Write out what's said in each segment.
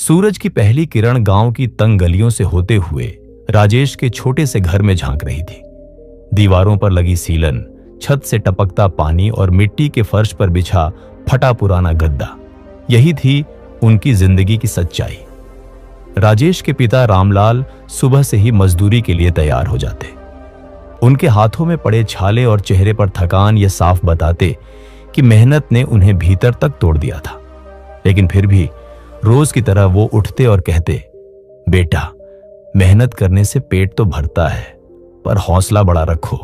सूरज की पहली किरण गांव की तंग गलियों से होते हुए राजेश के छोटे से घर में झांक रही थी। दीवारों पर लगी सीलन, छत से टपकता पानी और मिट्टी के फर्श पर बिछा फटा पुराना गद्दा, यही थी उनकी जिंदगी की सच्चाई। राजेश के पिता रामलाल सुबह से ही मजदूरी के लिए तैयार हो जाते। उनके हाथों में पड़े छाले और चेहरे पर थकान ये साफ बताते कि मेहनत ने उन्हें भीतर तक तोड़ दिया था। लेकिन फिर भी रोज की तरह वो उठते और कहते, बेटा, मेहनत करने से पेट तो भरता है, पर हौसला बड़ा रखो।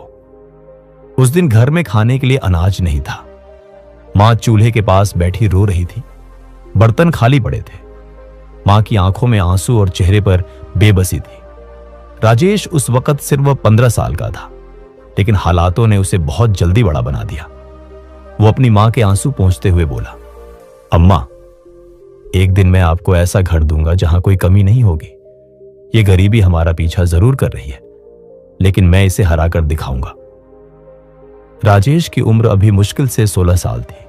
उस दिन घर में खाने के लिए अनाज नहीं था। मां चूल्हे के पास बैठी रो रही थी। बर्तन खाली पड़े थे। मां की आंखों में आंसू और चेहरे पर बेबसी थी। राजेश उस वक्त सिर्फ 15 साल का था, लेकिन हालातों ने उसे बहुत जल्दी बड़ा बना दिया। वो अपनी मां के आंसू पोंछते हुए बोला, अम्मा, एक दिन मैं आपको ऐसा घर दूंगा जहां कोई कमी नहीं होगी। ये गरीबी हमारा पीछा जरूर कर रही है, लेकिन मैं इसे हराकर दिखाऊंगा। राजेश की उम्र अभी मुश्किल से 16 साल थी,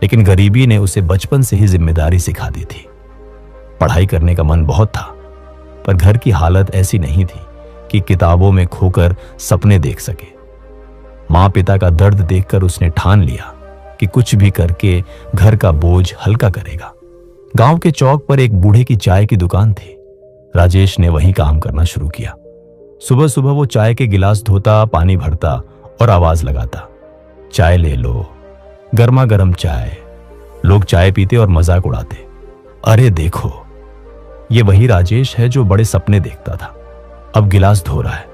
लेकिन गरीबी ने उसे बचपन से ही जिम्मेदारी सिखा दी थी। पढ़ाई करने का मन बहुत था, पर घर की हालत ऐसी नहीं थी कि किताबों में खोकर सपने देख सके। मां पिता का दर्द देखकर उसने ठान लिया कि कुछ भी करके घर का बोझ हल्का करेगा। गांव के चौक पर एक बूढ़े की चाय की दुकान थी। राजेश ने वहीं काम करना शुरू किया। सुबह सुबह वो चाय के गिलास धोता, पानी भरता और आवाज लगाता, चाय ले लो, गर्मा गर्म चाय। लोग चाय पीते और मजाक उड़ाते। अरे देखो, ये वही राजेश है जो बड़े सपने देखता था, अब गिलास धो रहा है।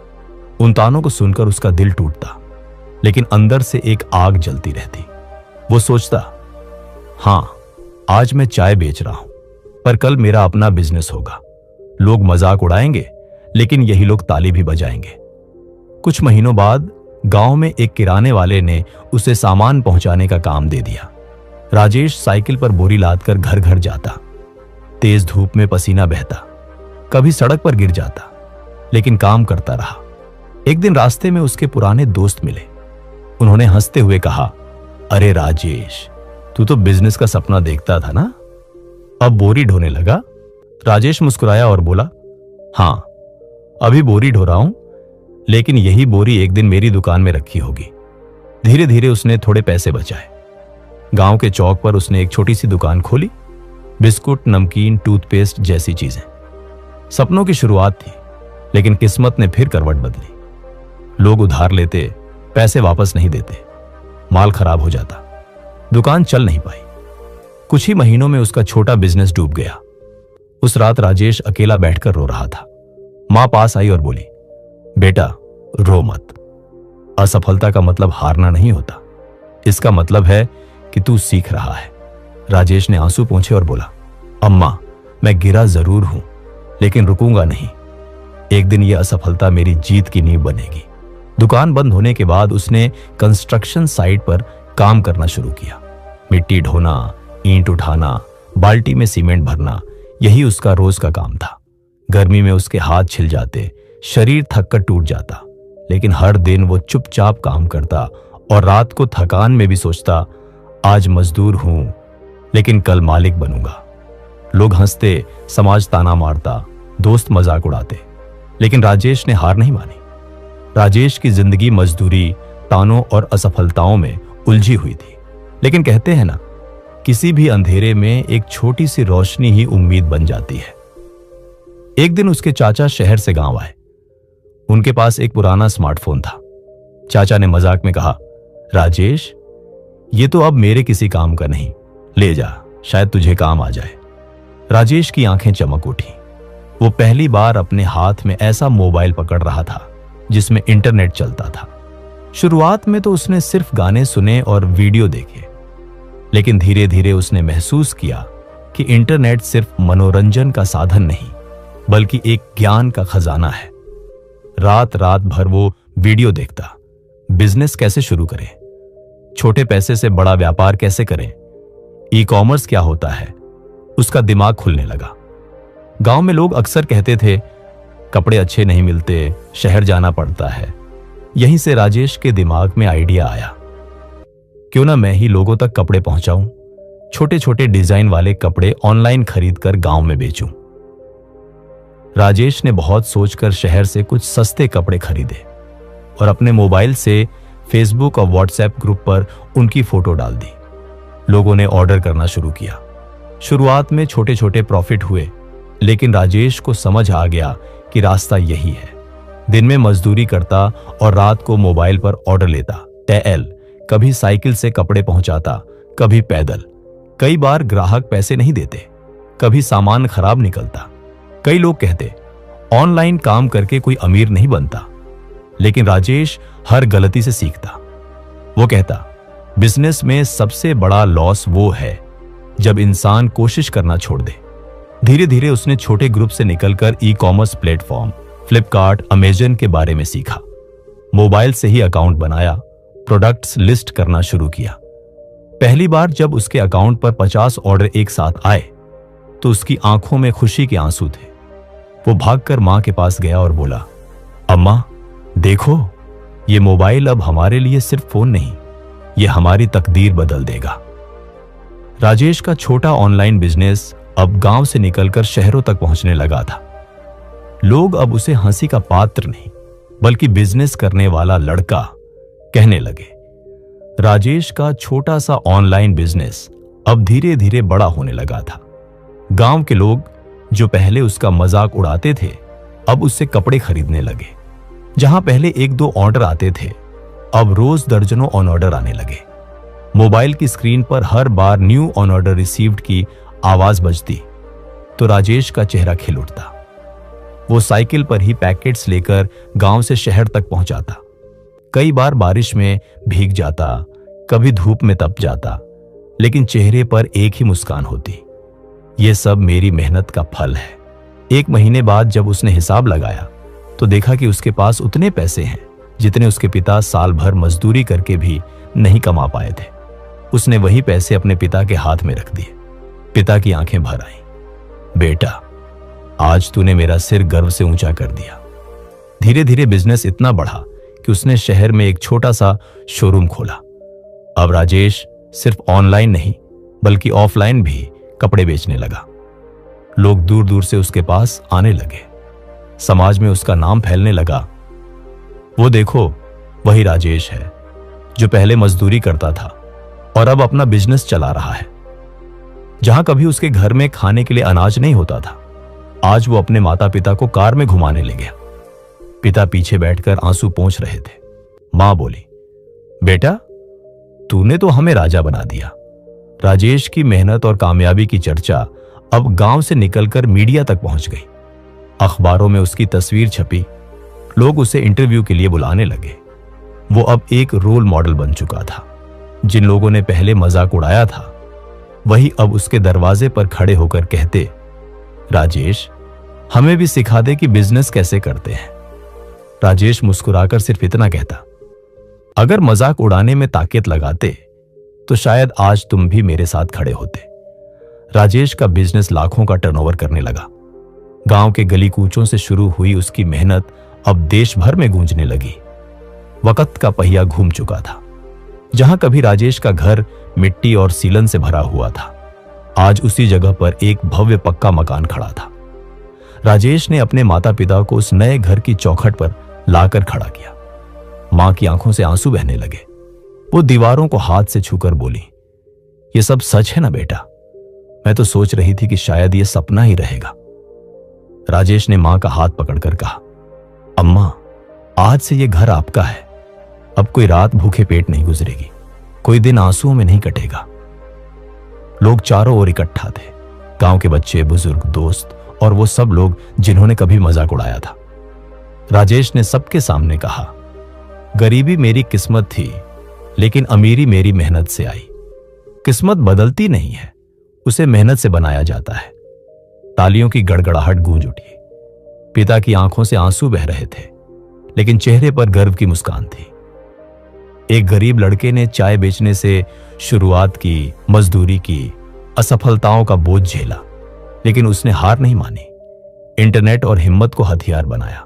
उन तानों को सुनकर उसका दिल टूटता, लेकिन अंदर से एक आग जलती रहती। वो सोचता, हां, आज मैं चाय बेच रहा हूं, पर कल मेरा अपना बिजनेस होगा। लोग मजाक उड़ाएंगे, लेकिन यही लोग ताली भी बजाएंगे। कुछ महीनों बाद गांव में एक किराने वाले ने उसे सामान पहुंचाने का काम दे दिया। राजेश साइकिल पर बोरी लादकर घर घर जाता। तेज धूप में पसीना बहता, कभी सड़क पर गिर जाता, लेकिन काम करता रहा। एक दिन रास्ते में उसके पुराने दोस्त मिले। उन्होंने हंसते हुए कहा, अरे राजेश, तू तो बिजनेस का सपना देखता था ना, अब बोरी ढोने लगा? राजेश मुस्कुराया और बोला, हां, अभी बोरी ढो रहा हूं, लेकिन यही बोरी एक दिन मेरी दुकान में रखी होगी। धीरे धीरे उसने थोड़े पैसे बचाए। गांव के चौक पर उसने एक छोटी सी दुकान खोली, बिस्कुट, नमकीन, टूथपेस्ट जैसी चीजें। सपनों की शुरुआत थी, लेकिन किस्मत ने फिर करवट बदली। लोग उधार लेते, पैसे वापस नहीं देते, माल खराब हो जाता, दुकान चल नहीं पाई। कुछ ही महीनों में उसका छोटा बिजनेस डूब गया। उस रात राजेश अकेला बैठकर रो रहा था। मां पास आई और बोली, बेटा, रो मत। असफलता का मतलब हारना नहीं होता, इसका मतलब है कि तू सीख रहा है। राजेश ने आंसू पोंछे और बोला, अम्मा, मैं गिरा जरूर हूं, लेकिन रुकूंगा नहीं। एक दिन यह असफलता मेरी जीत की नींव बनेगी। दुकान बंद होने के बाद उसने कंस्ट्रक्शन साइट पर काम करना शुरू किया। मिट्टी ढोना, ईंट उठाना, बाल्टी में सीमेंट भरना, यही उसका रोज का काम था। गर्मी में उसके हाथ छिल जाते, शरीर थककर टूट जाता, लेकिन हर दिन वो चुपचाप काम करता और रात को थकान में भी सोचता, आज मजदूर हूं, लेकिन कल मालिक बनूंगा। लोग हंसते, समाज ताना मारता, दोस्त मजाक उड़ाते, लेकिन राजेश ने हार नहीं मानी। राजेश की जिंदगी मजदूरी, तानों और असफलताओं में उलझी हुई थी, लेकिन कहते हैं ना, किसी भी अंधेरे में एक छोटी सी रोशनी ही उम्मीद बन जाती है। एक दिन उसके चाचा शहर से गांव आए। उनके पास एक पुराना स्मार्टफोन था। चाचा ने मजाक में कहा, राजेश, ये तो अब मेरे किसी काम का नहीं, ले जा, शायद तुझे काम आ जाए। राजेश की आंखें चमक उठी। वो पहली बार अपने हाथ में ऐसा मोबाइल पकड़ रहा था जिसमें इंटरनेट चलता था। शुरुआत में तो उसने सिर्फ गाने सुने और वीडियो देखे, लेकिन धीरे धीरे उसने महसूस किया कि इंटरनेट सिर्फ मनोरंजन का साधन नहीं, बल्कि एक ज्ञान का खजाना है। रात रात भर वो वीडियो देखता, बिजनेस कैसे शुरू करें, छोटे पैसे से बड़ा व्यापार कैसे करें, ई कॉमर्स क्या होता है, उसका दिमाग खुलने लगा। गांव में लोग अक्सर कहते थे, कपड़े अच्छे नहीं मिलते, शहर जाना पड़ता है। यहीं से राजेश के दिमाग में आइडिया आया, क्यों ना मैं ही लोगों तक कपड़े पहुंचाऊं, छोटे छोटे डिजाइन वाले कपड़े ऑनलाइन खरीदकर गांव में बेचूं। राजेश ने बहुत सोचकर शहर से कुछ सस्ते कपड़े खरीदे और अपने मोबाइल से फेसबुक और व्हाट्सएप ग्रुप पर उनकी फोटो डाल दी। लोगों ने ऑर्डर करना शुरू किया। शुरुआत में छोटे छोटे प्रॉफिट हुए, लेकिन राजेश को समझ आ गया कि रास्ता यही है। दिन में मजदूरी करता और रात को मोबाइल पर ऑर्डर लेता। कभी साइकिल से कपड़े पहुंचाता, कभी पैदल। कई बार ग्राहक पैसे नहीं देते, कभी सामान खराब निकलता। कई लोग कहते ऑनलाइन काम करके कोई अमीर नहीं बनता, लेकिन राजेश हर गलती से सीखता। वो कहता बिजनेस में सबसे बड़ा लॉस वो है जब इंसान कोशिश करना छोड़ दे। धीरे धीरे उसने छोटे ग्रुप से निकलकर ई-कॉमर्स प्लेटफॉर्म फ्लिपकार्ट, अमेजन के बारे में सीखा। मोबाइल से ही अकाउंट बनाया, प्रोडक्ट्स लिस्ट करना शुरू किया। पहली बार जब उसके अकाउंट पर 50 ऑर्डर एक साथ आए तो उसकी आंखों में खुशी के आंसू थे। वो भागकर मां के पास गया और बोला, अम्मा देखो, ये मोबाइल अब हमारे लिए सिर्फ फोन नहीं, ये हमारी तकदीर बदल देगा। राजेश का छोटा ऑनलाइन बिजनेस अब गांव से निकलकर शहरों तक पहुंचने लगा था। लोग अब उसे हंसी का पात्र नहीं, बल्कि बिजनेस करने वाला लड़का कहने लगे। राजेश का छोटा सा ऑनलाइन बिजनेस अब धीरे धीरे बड़ा होने लगा था। गांव के लोग जो पहले उसका मजाक उड़ाते थे, अब उससे कपड़े खरीदने लगे। जहां पहले 1-2 ऑर्डर आते थे, अब रोज दर्जनों ऑन ऑर्डर आने लगे। मोबाइल की स्क्रीन पर हर बार न्यू ऑन ऑर्डर रिसीव्ड की आवाज बजती तो राजेश का चेहरा खिल उठता। वो साइकिल पर ही पैकेट्स लेकर गांव से शहर तक पहुंचाता। कई बार बारिश में भीग जाता, कभी धूप में तप जाता, लेकिन चेहरे पर एक ही मुस्कान होती, ये सब मेरी मेहनत का फल है। 1 महीने बाद जब उसने हिसाब लगाया तो देखा कि उसके पास उतने पैसे हैं जितने उसके पिता साल भर मजदूरी करके भी नहीं कमा पाए थे। उसने वही पैसे अपने पिता के हाथ में रख दिए। पिता की आंखें भर आईं। बेटा, आज तूने मेरा सिर गर्व से ऊंचा कर दिया। धीरे धीरे बिजनेस इतना बढ़ा कि उसने शहर में एक छोटा सा शोरूम खोला। अब राजेश सिर्फ ऑनलाइन नहीं बल्कि ऑफलाइन भी कपड़े बेचने लगा। लोग दूर दूर से उसके पास आने लगे। समाज में उसका नाम फैलने लगा। वो देखो, वही राजेश है जो पहले मजदूरी करता था और अब अपना बिजनेस चला रहा है। जहां कभी उसके घर में खाने के लिए अनाज नहीं होता था, आज वो अपने माता पिता को कार में घुमाने ले गया। पिता पीछे बैठकर आंसू पोंछ रहे थे। मां बोली, बेटा तूने तो हमें राजा बना दिया। राजेश की मेहनत और कामयाबी की चर्चा अब गांव से निकलकर मीडिया तक पहुंच गई। अखबारों में उसकी तस्वीर छपी। लोग उसे इंटरव्यू के लिए बुलाने लगे। वो अब एक रोल मॉडल बन चुका था। जिन लोगों ने पहले मजाक उड़ाया था, वही अब उसके दरवाजे पर खड़े होकर कहते, राजेश हमें भी सिखा दे कि बिजनेस कैसे करते हैं। राजेश मुस्कुराकर सिर्फ इतना कहता, अगर मजाक उड़ाने में ताकत लगाते तो शायद आज तुम भी मेरे साथ खड़े होते। राजेश का बिजनेस लाखों का टर्नओवर करने लगा। गांव के गली कूचों से शुरू हुई उसकी मेहनत अब देश भर में गूंजने लगी। वक्त का पहिया घूम चुका था। जहां कभी राजेश का घर मिट्टी और सीलन से भरा हुआ था, आज उसी जगह पर एक भव्य पक्का मकान खड़ा था। राजेश ने अपने माता पिता को उस नए घर की चौखट पर लाकर खड़ा किया। मां की आंखों से आंसू बहने लगे। वो दीवारों को हाथ से छूकर बोली, ये सब सच है ना बेटा? मैं तो सोच रही थी कि शायद ये सपना ही रहेगा। राजेश ने मां का हाथ पकड़कर कहा, अम्मा आज से ये घर आपका है। अब कोई रात भूखे पेट नहीं गुजरेगी, कोई दिन आंसुओं में नहीं कटेगा। लोग चारों ओर इकट्ठा थे, गांव के बच्चे, बुजुर्ग, दोस्त और वो सब लोग जिन्होंने कभी मजाक उड़ाया था। राजेश ने सबके सामने कहा, गरीबी मेरी किस्मत थी, लेकिन अमीरी मेरी मेहनत से आई। किस्मत बदलती नहीं है, उसे मेहनत से बनाया जाता है। तालियों की गड़गड़ाहट गूंज उठी। पिता की आंखों से आंसू बह रहे थे, लेकिन चेहरे पर गर्व की मुस्कान थी। एक गरीब लड़के ने चाय बेचने से शुरुआत की, मजदूरी की, असफलताओं का बोझ झेला, लेकिन उसने हार नहीं मानी। इंटरनेट और हिम्मत को हथियार बनाया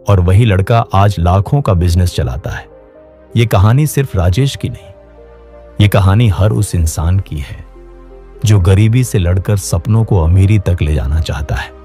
और वही लड़का आज लाखों का बिजनेस चलाता है। ये कहानी सिर्फ राजेश की नहीं, ये कहानी हर उस इंसान की है जो गरीबी से लड़कर सपनों को अमीरी तक ले जाना चाहता है।